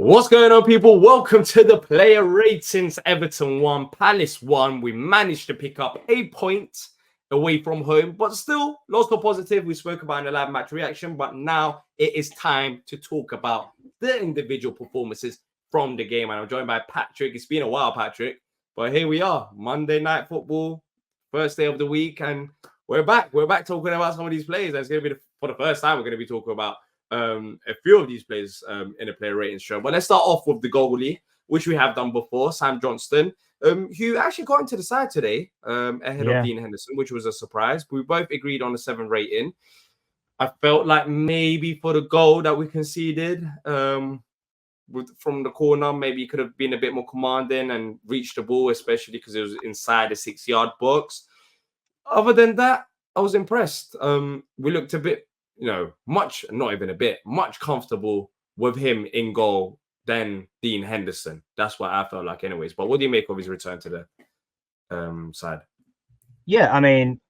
What's going on, people? Welcome to the player ratings. Everton 1, Palace 1. We managed to pick up 8 points away from home, but still lots of positive. We spoke about in the live match reaction, but now it is time to talk about the individual performances from the game. And I'm joined by Patrick. It's been a while, Patrick, but here we are. Monday Night Football, first day of the week, and we're back. We're back talking about some of these players. That's going to be for the first time we're going to be talking about a few of these players in a player ratings show. But let's start off with the goalie, which we have done before, Sam Johnston, who actually got into the side today ahead of Dean Henderson, which was a surprise. We both agreed on a 7 rating. I felt like maybe for the goal that we conceded from the corner, maybe he could have been a bit more commanding and reached the ball, especially because it was inside the 6-yard box. Other than that, I was impressed. We looked a bit, much comfortable with him in goal than Dean Henderson. That's what I felt like anyways. But what do you make of his return to the side? Yeah, I mean,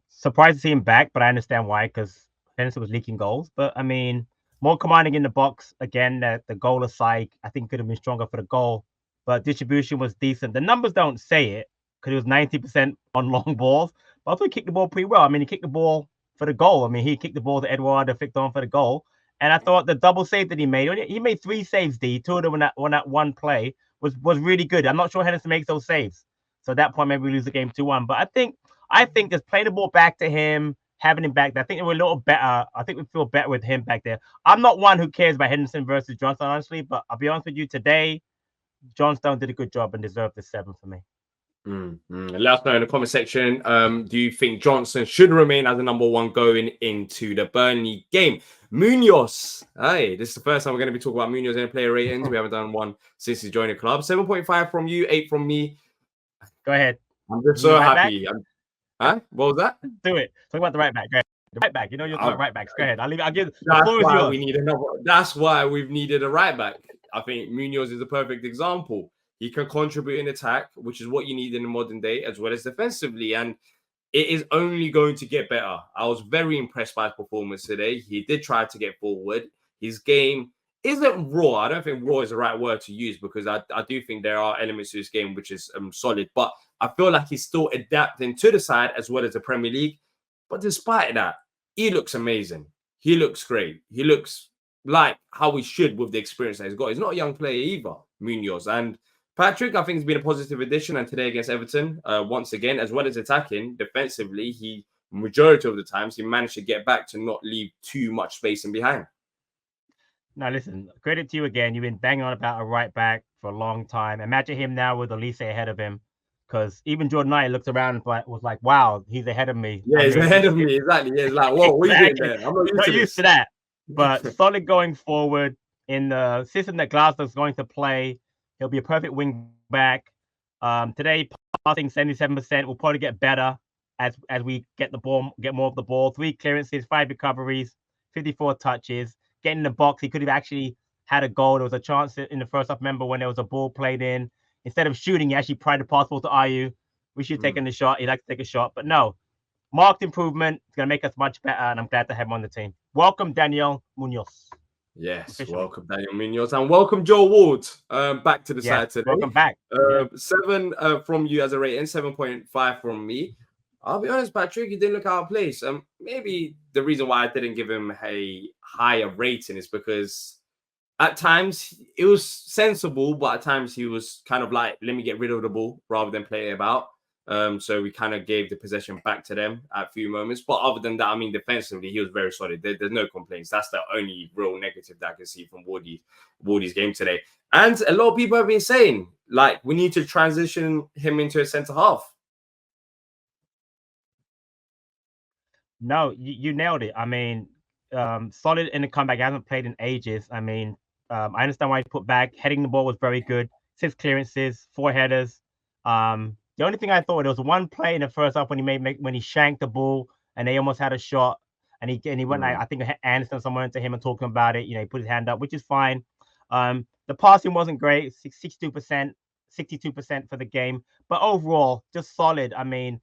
surprised to see him back, but I understand why, because Henderson was leaking goals. But I mean, more commanding in the box. Again, the goal aside, I think could have been stronger for the goal, but distribution was decent. The numbers don't say it because it was 90% on long balls, but I thought he kicked the ball pretty well. I mean, he kicked the ball for the goal. I mean, he kicked the ball to Eduardo flicked on for the goal. And I thought the double save that he made 3 saves, D, 2 of them on that one play was really good. I'm not sure Henderson makes those saves. So at that point, maybe we lose the game 2-1. But I think just playing the ball back to him, having him back there, I think we're a little better. I think we feel better with him back there. I'm not one who cares about Henderson versus Johnstone, honestly, but I'll be honest with you, today, Johnstone did a good job and deserved the 7 for me. Let us know in the comment section. Do you think Johnson should remain as the number 1 going into the Burnley game? Munoz. Hey, this is the first time we're going to be talking about Munoz in player ratings. We haven't done one since he joined the club. 7.5 from you, 8 from me. Go ahead. I'm just so happy. What was that? Do it. Talk about the right back. Go ahead. The right back. You're talking right backs. Go ahead. I'll give. That's why we've needed a right back. I think Munoz is a perfect example. He can contribute in attack, which is what you need in the modern day, as well as defensively. And it is only going to get better. I was very impressed by his performance today. He did try to get forward. His game isn't raw. I don't think raw is the right word to use because I do think there are elements to his game which is solid. But I feel like he's still adapting to the side as well as the Premier League. But despite that, he looks amazing. He looks great. He looks like how he should with the experience that he's got. He's not a young player either, Munoz. And Patrick, I think, has been a positive addition. And today against Everton, once again, as well as attacking, defensively, majority of the times, he managed to get back to not leave too much space in behind. Now, listen, credit to you again. You've been banging on about a right back for a long time. Imagine him now with Elise ahead of him. Because even Jordan Knight looked around and was like, wow, he's ahead of me. Yeah, he's ahead of me. Exactly. Yeah, it's like, whoa, what are you doing there? I'm not used to that. But solid going forward in the system that Glasgow's going to play. He'll be a perfect wing back. Today, passing 77%. Will probably get better as we get more of the ball. 3 clearances, 5 recoveries, 54 touches. Getting in the box, he could have actually had a goal. There was a chance in the first half. Remember when there was a ball played in? Instead of shooting, he actually tried to pass ball to Ayew. We should have taken the shot. He'd like to take a shot. But no, marked improvement. It's going to make us much better, and I'm glad to have him on the team. Welcome, Daniel Munoz. Yes, welcome, Daniel Munoz. And welcome, Joe Ward, back to the side today. Welcome back. 7 from you as a rating, 7.5 from me. I'll be honest, Patrick, he didn't look out of place. Maybe the reason why I didn't give him a higher rating is because at times it was sensible, but at times he was kind of like, let me get rid of the ball rather than play it about. So we kind of gave the possession back to them at a few moments. But other than that, I mean, defensively, he was very solid. There's no complaints. That's the only real negative that I can see from Wardy's game today. And a lot of people have been saying, like, we need to transition him into a centre half. No, you nailed it. I mean, solid in the comeback. He hasn't played in ages. I mean, I understand why he put back. Heading the ball was very good. 6 clearances, 4 headers. The only thing I thought, there was one play in the first half when he shanked the ball and they almost had a shot and he went like, I think Anderson someone into him and talking about it. He put his hand up, which is fine. The passing wasn't great, 62% for the game, but overall just solid. I mean,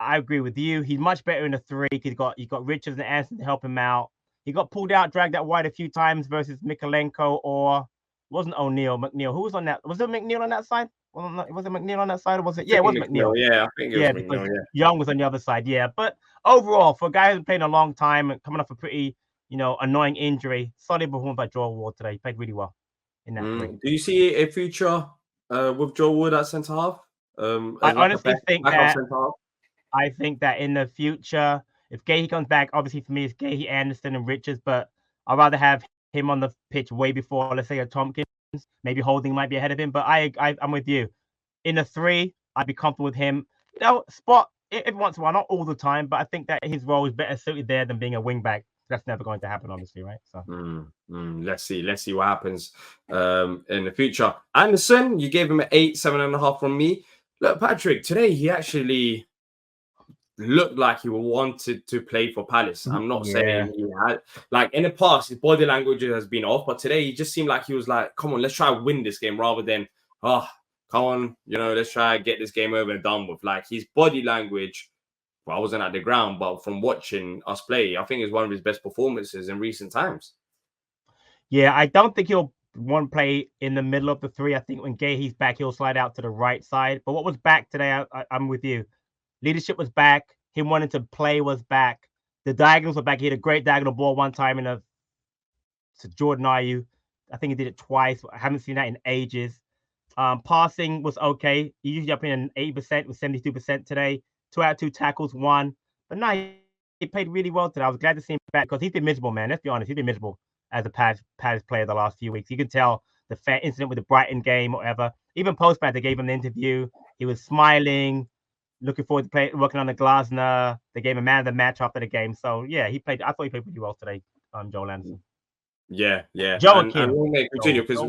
I agree with you. He's much better in the 3. He's got Richards and Anderson to help him out. He got pulled out, dragged out wide a few times versus Mikalenko or wasn't O'Neal, McNeil. Who was on that? Was it McNeil on that side? Was it McNeil on that side, or was it? I Yeah, it was think McNeil. Yeah, I think it was Yeah, because McNeil. Yeah. Young was on the other side. Yeah, but overall, for a guy who's playing a long time and coming off a pretty, annoying injury, solid performance by Joel Ward today. He played really well in that three. Do you see a future with Joe Wood at centre half? I As like a honestly think backup that centre half? in the future, if Gahey comes back, obviously for me it's Gahey, Anderson, and Richards, but I'd rather have him on the pitch way before, let's say, a Tompkins. Maybe Holding might be ahead of him, but I'm with you. In the three, I'd be comfortable with him. Spot every once in a while, not all the time, but I think that his role is better suited there than being a wing back. That's never going to happen, obviously, right? So let's see what happens in the future. Anderson, you gave him an 8, 7.5 from me. Look, Patrick, today he actually looked like he wanted to play for Palace. I'm not saying he had, like, in the past, his body language has been off, but today he just seemed like he was like, come on, let's try to win this game rather than, come on, let's try to get this game over and done with. Like, his body language, well, I wasn't at the ground, but from watching us play, I think it's one of his best performances in recent times. Yeah, I don't think he'll want to play in the middle of the three. I think when Gahey's back, he'll slide out to the right side. But what was back today, I'm with you. Leadership was back. Him wanting to play was back. The diagonals were back. He had a great diagonal ball one time to Jordan Ayew. I think he did it twice. I haven't seen that in ages. Passing was okay. He usually up in 80% with 72% today. 2 out of 2 tackles, 1. But no, he played really well today. I was glad to see him back because he's been miserable, man. Let's be honest. He's been miserable as a Palace player the last few weeks. You can tell the incident with the Brighton game or whatever. Even post-match, they gave him the interview. He was smiling, looking forward to working on the Glasner. They gave him man of the match after the game. So, yeah, I thought he played pretty well today, Joel Anderson. Yeah. Joachim. And we'll continue because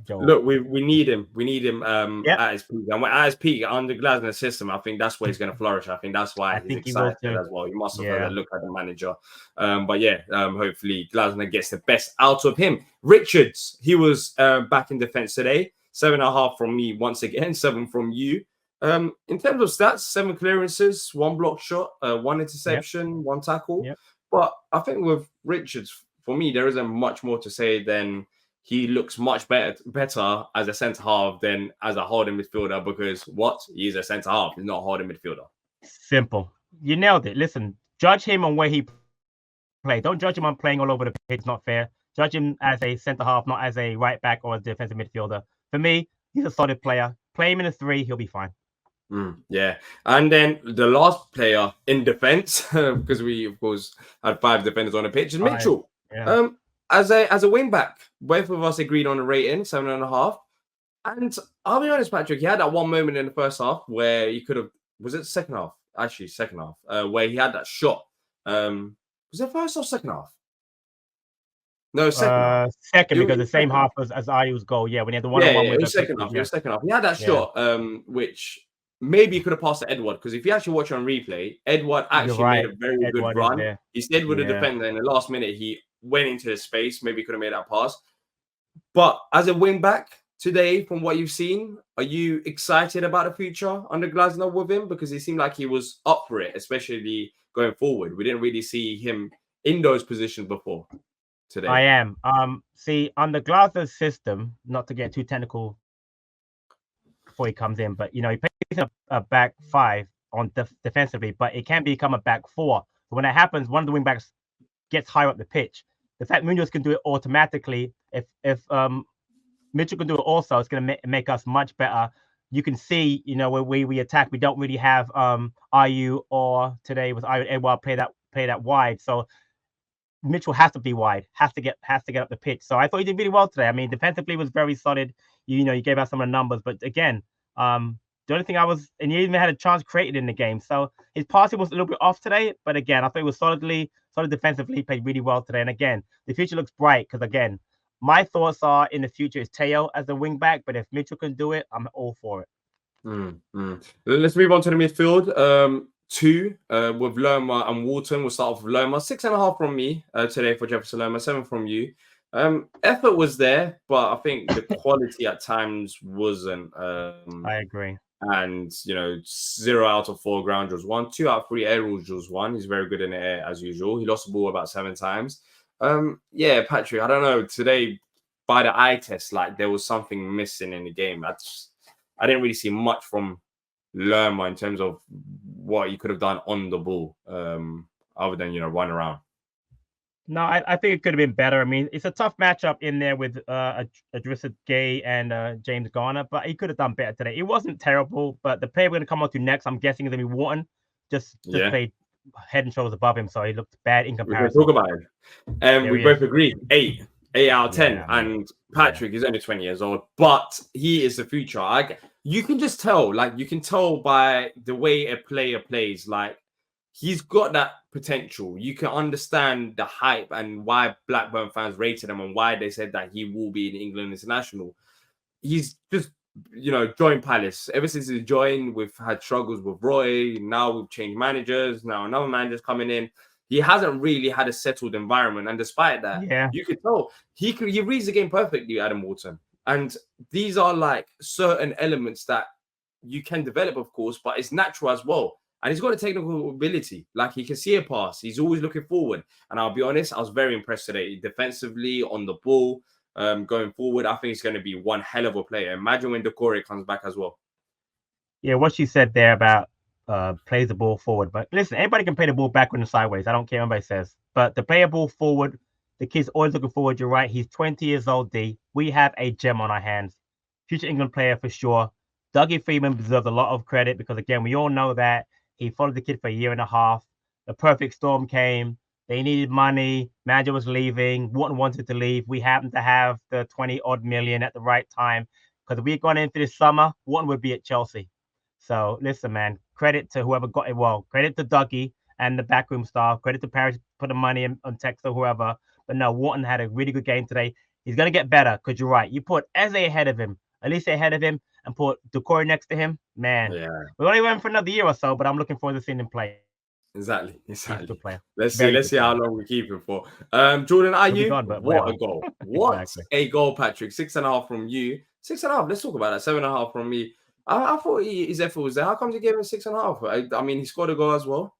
look, we need him. We need him at his peak. And at his peak under Glasner's system, I think that's where he's going to flourish. I think that's why he's excited as well. You must have heard a look at the manager. Hopefully Glasner gets the best out of him. Richards, he was back in defense today. 7.5 from me once again. 7 from you. In terms of stats, 7 clearances, 1 block shot, 1 interception, 1 tackle. But I think with Richards, for me, there isn't much more to say than he looks much better as a centre half than as a holding midfielder because he's a centre half. He's not a holding midfielder. Simple. You nailed it. Listen, judge him on where he played. Don't judge him on playing all over the pitch. It's not fair. Judge him as a centre half, not as a right back or a defensive midfielder. For me, he's a solid player. Play him in a 3, he'll be fine. And then the last player in defense, because we of course had 5 defenders on the pitch, is Mitchell. As a wing back, both of us agreed on a rating 7.5. And I'll be honest, Patrick, he had that one moment in the first half where he could have. Was it second half? Actually, second half, where he had that shot. Was it first or second half? No, second. Second, because the same half as Ayew's goal. Yeah, when he had the one-on-one with the second half. It was second half. He had that shot, which maybe he could have passed to Edward, because if you actually watch on replay, Edward actually made a very good run. He stayed with the defender in the last minute. He went into the space. Maybe he could have made that pass. But as a wing back today, from what you've seen, are you excited about the future under Glasner with him? Because it seemed like he was up for it, especially going forward. We didn't really see him in those positions before today. I am. See, under Glasner's system, not to get too technical before he comes in, but he plays a back 5 on defensively, but it can become a back 4. So when that happens, one of the wing backs gets higher up the pitch. The fact Munoz can do it automatically, if Mitchell can do it also, it's going to make us much better. You can see, where we attack, we don't really have Ayew, or today was Ayew and Edward play that wide. So Mitchell has to be wide, has to get up the pitch. So I thought he did really well today. I mean, defensively was very solid. You gave out some of the numbers, but again, the only thing and he even had a chance created in the game. So his passing was a little bit off today, but again, I thought he was solid defensively, played really well today. And again, the future looks bright because again, my thoughts are in the future is Teo as the wing back, but if Mitchell can do it, I'm all for it. Let's move on to the midfield. 2 with Lerma and Walton. We'll start off with Lerma. 6.5 from me today for Jefferson Lerma. 7 from you. Effort was there, but I think the quality at times wasn't. I agree. And 0 out of 4 ground drills 1, 2 out of 3 aerial drills 1. He's very good in the air as usual. He lost the ball about 7 times. Yeah, Patrick, I don't know. Today, by the eye test, like there was something missing in the game. I didn't really see much from Lerma in terms of what he could have done on the ball, other than run around. No, I think it could have been better. I mean, it's a tough matchup in there with Adrissa Gay and James Garner, but he could have done better today. It wasn't terrible, but the player we're going to come on to next, I'm guessing, is going to be Wharton. Just played head and shoulders above him, so he looked bad in comparison. We can talk about him. We both agree. 8 out of 10. Yeah, and Patrick is only 20 years old, but he is the future. You can just tell, you can tell by the way a player plays, he's got that potential. You can understand the hype and why Blackburn fans rated him and why they said that he will be an England international. He's just, joined Palace. Ever since he joined, we've had struggles with Roy. Now we've changed managers. Now another manager's coming in. He hasn't really had a settled environment. And despite that, you could tell he reads the game perfectly, Adam Wharton. And these are certain elements that you can develop, of course, but it's natural as well. And he's got a technical ability. He can see a pass. He's always looking forward. And I'll be honest, I was very impressed today. Defensively, on the ball, going forward, I think he's going to be one hell of a player. Imagine when Decore comes back as well. Yeah, what you said there about plays the ball forward. But listen, anybody can play the ball backward and sideways. I don't care what anybody says. But to play a ball forward, the kid's always looking forward. You're right. He's 20 years old, D. We have a gem on our hands. Future England player for sure. Dougie Freeman deserves a lot of credit because, again, we all know that he followed the kid for a year and a half. The perfect storm came. They needed money. Manager was leaving. Wharton wanted to leave. We happened to have the 20-odd million at the right time because if we had gone into this summer, Wharton would be at Chelsea. So listen, man, credit to whoever got it. Well, credit to Dougie and the backroom staff. Credit to Paris put the money on Tex or whoever. But no, Wharton had a really good game today. He's going to get better because you're right. You put Eze ahead of him, Elise ahead of him, and put Decore next to him. Man, we only went for another year or so, but I'm looking forward to seeing him play. Exactly. He's a good player. Let's see how long we keep him for. Jordan Ayew, what a goal. What a goal, Patrick. 6.5 from you. 6.5. Let's talk about that. 7.5 from me. I thought his effort was there. How come he gave him 6.5? I mean, he scored a goal as well.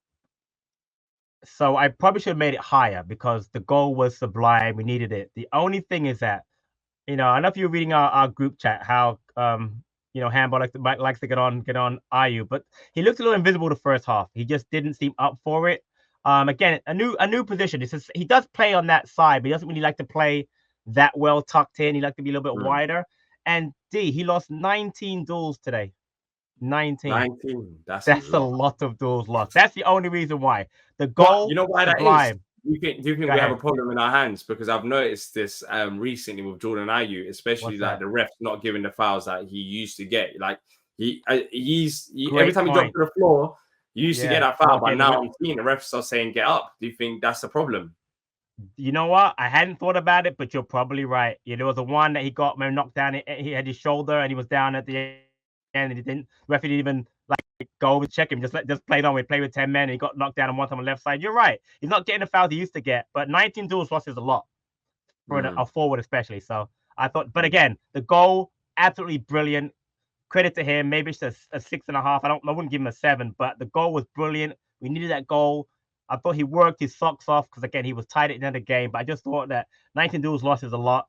So I probably should have made it higher because the goal was sublime. We needed it. The only thing is that, I don't know if you're reading our group chat, how Handball likes to get on Ayew, but he looked a little invisible the first half. He just didn't seem up for it. Again, a new position. He does play on that side, but he doesn't really like to play that well tucked in. He likes to be a little bit wider. And D, he lost 19 duels today. 19. That's a lot of duels lost. That's the only reason why. The goal. But you know why that is? Do you think we have a problem in our hands? Because I've noticed this recently with Jordan Ayew, especially the refs not giving the fouls that he used to get. He's every time he dropped to the floor, he used to get that foul, but now I'm seeing the refs are saying get up. Do you think that's the problem? You know what? I hadn't thought about it, but you're probably right. Yeah, there was a one that he got knocked down. He had his shoulder and he was down at the end, and he didn't. Referee didn't even go over check him. Just played on. We played with 10 men. And he got knocked down and one time on the left side. You're right. He's not getting the fouls he used to get, but 19 duels lost is a lot for a forward, especially. So I thought, but again, the goal absolutely brilliant. Credit to him. Maybe it's a 6.5. I wouldn't give him a 7, but the goal was brilliant. We needed that goal. I thought he worked his socks off because, again, he was tight at the end of the game. But I just thought that 19 duels lost is a lot.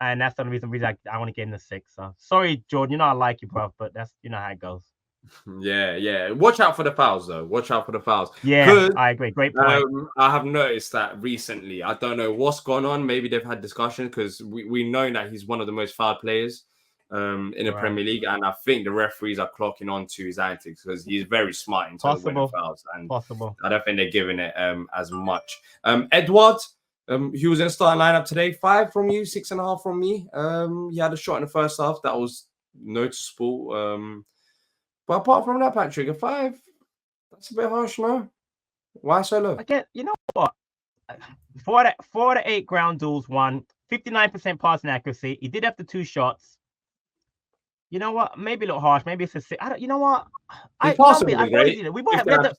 And that's the reason I want to give him the 6. So sorry, Jordan. I like you, bro. But that's how it goes. Yeah. Watch out for the fouls, though. Watch out for the fouls. Yeah, I agree. Great point. I have noticed that recently. I don't know what's gone on. Maybe they've had discussion because we know that he's one of the most fouled players in the Premier League, and I think the referees are clocking on to his antics because he's very smart in terms of winning fouls, and I don't think they're giving it as much. Edward, he was in the starting lineup today. 5 from you, 6.5 from me. He had a shot in the first half that was noticeable. But apart from that, Patrick, a 5, that's a bit harsh, no? Why so low? Again, you know what? 4 to 8 ground duels won, 59% passing accuracy. He did have the 2 shots. You know what? Maybe a little harsh. Maybe it's a 6. I don't. You know what? We both had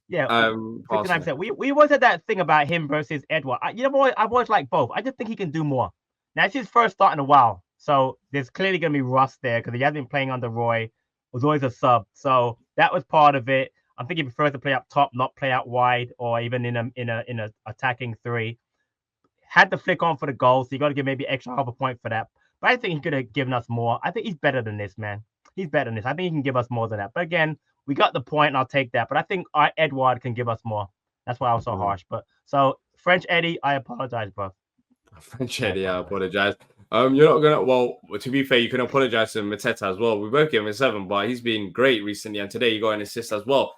59%. We always had that thing about him versus Edward. I've always liked both. I just think he can do more. Now it's his first start in a while, so there's clearly going to be rust there because he hasn't been playing under Roy. Was always a sub, so that was part of it. I think he prefers to play up top, not play out wide, or even in a attacking 3. had the flick on for the goal, so you got to give maybe extra half a point for that. But I think he could have given us more. I think he's better than this, man. He's better than this. I think he can give us more than that. But again, we got the point, and I'll take that. But I think Edward can give us more. That's why I was so harsh. But so French Eddie, I apologize, bro. French Eddie, I apologize. You're not gonna. Well, to be fair, you can apologize to Mateta as well. We both gave him a 7, but he's been great recently, and today he got an assist as well.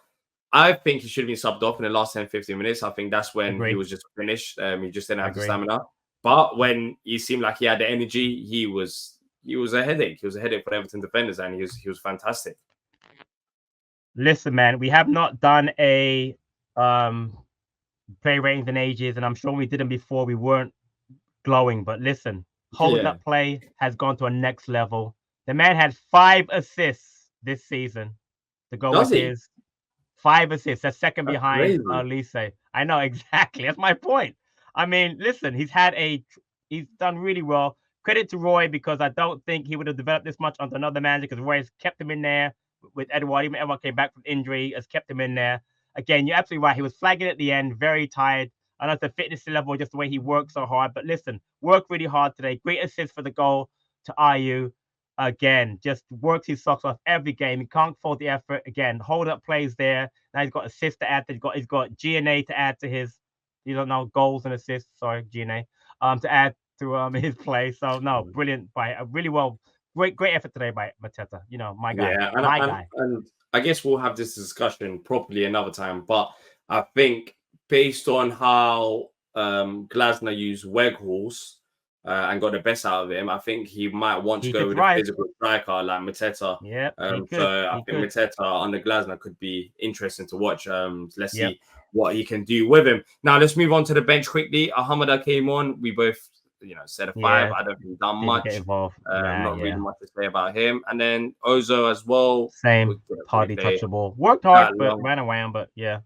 I think he should have been subbed off in the last 10, 15 minutes. I think that's when he was just finished. He just didn't have the stamina. But when he seemed like he had the energy, he was a headache. He was a headache for Everton defenders, and he was fantastic. Listen, man, we have not done a play ratings in ages, and I'm sure we did them before. We weren't glowing, but listen, hold up play has gone to a next level. The man had 5 assists this season. The goal with his 5 assists. That's second behind Lise. I know exactly. That's my point. I mean, listen, he's done really well. Credit to Roy, because I don't think he would have developed this much under another manager, because Roy has kept him in there with Edward. Even Edward came back from injury, has kept him in there. Again, you're absolutely right. He was flagging at the end, very tired. I know it's the fitness level, just the way he works so hard. But listen, worked really hard today. Great assist for the goal to Ayew. Again, just works his socks off every game. He can't fault the effort. Again, hold up plays there. Now he's got assists to add. He's got GNA to add to his, goals and assists. Sorry, GNA. To add to his play. So no, brilliant by really well. Great effort today by Mateta. My guy. Yeah, my guy. And I guess we'll have this discussion properly another time. But I think based on how Glasner used Weghorst and got the best out of him, I think he might want to go with a physical striker like Mateta. Yeah. So I think Mateta under Glasner could be interesting to watch. Let's see what he can do with him. Now let's move on to the bench quickly. Ahamada came on. We both said a 5. I don't think he's done much. Not really much to say about him. And then Ozo as well. Same. Hardly touched the ball. Worked hard, but ran around. But yeah.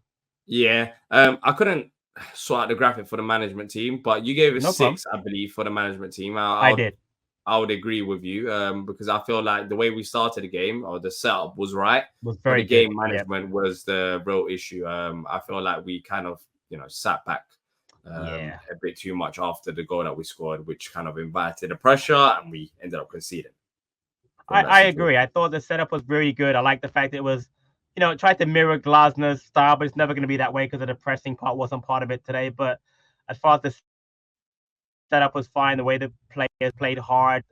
Yeah. I couldn't sort out the graphic for the management team, but you gave us 6, I believe, for the management team. I did. I would agree with you because I feel like the way we started the game or the setup was right. Was very good. Game management was the real issue. I feel like we kind of, sat back a bit too much after the goal that we scored, which kind of invited the pressure, and we ended up conceding. I agree. I thought the setup was really good. I like the fact that it was, it tried to mirror Glasner's style, but it's never going to be that way because the pressing part wasn't part of it today. But as far as the setup was fine, the way the players played hard,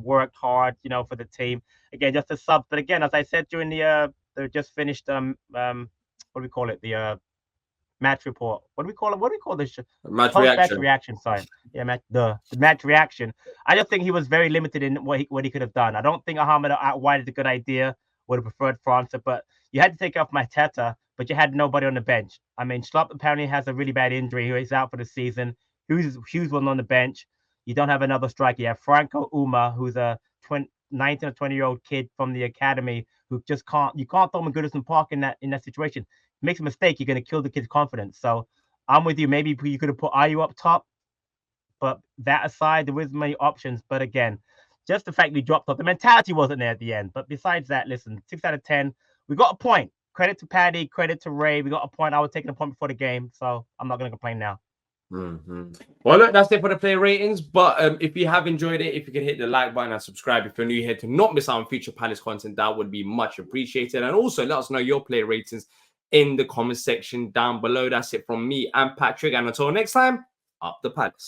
worked hard, for the team. Again, just a sub. But again, as I said during the just finished what do we call it? The match report. What do we call it? What do we call this? Match reaction. Sorry. Yeah, the match reaction. I just think he was very limited in what he could have done. I don't think Ahmed out wide is a good idea. Would have preferred França, but you had to take off Mateta, but you had nobody on the bench. I mean, Schlupp apparently has a really bad injury. He's out for the season. Hughes was on the bench. You don't have another striker. You have Franco Uma, who's a 19 or 20-year-old kid from the academy who just you can't throw him in Goodison Park in that situation. Makes a mistake, you're going to kill the kid's confidence. So I'm with you. Maybe you could have put Ayew up top, but that aside, there was many options. But again, just the fact we dropped off, the mentality wasn't there at the end. But besides that, listen, 6 out of 10, we got a point. Credit to Paddy, credit to Ray. We got a point. I was taking a point before the game, so I'm not going to complain now. Well, look, that's it for the player ratings. But if you have enjoyed it, if you can hit the like button and subscribe if you're new here to not miss out on future Palace content, that would be much appreciated. And also let us know your player ratings in the comment section down below. That's it from me and Patrick. And until next time, up the Palace.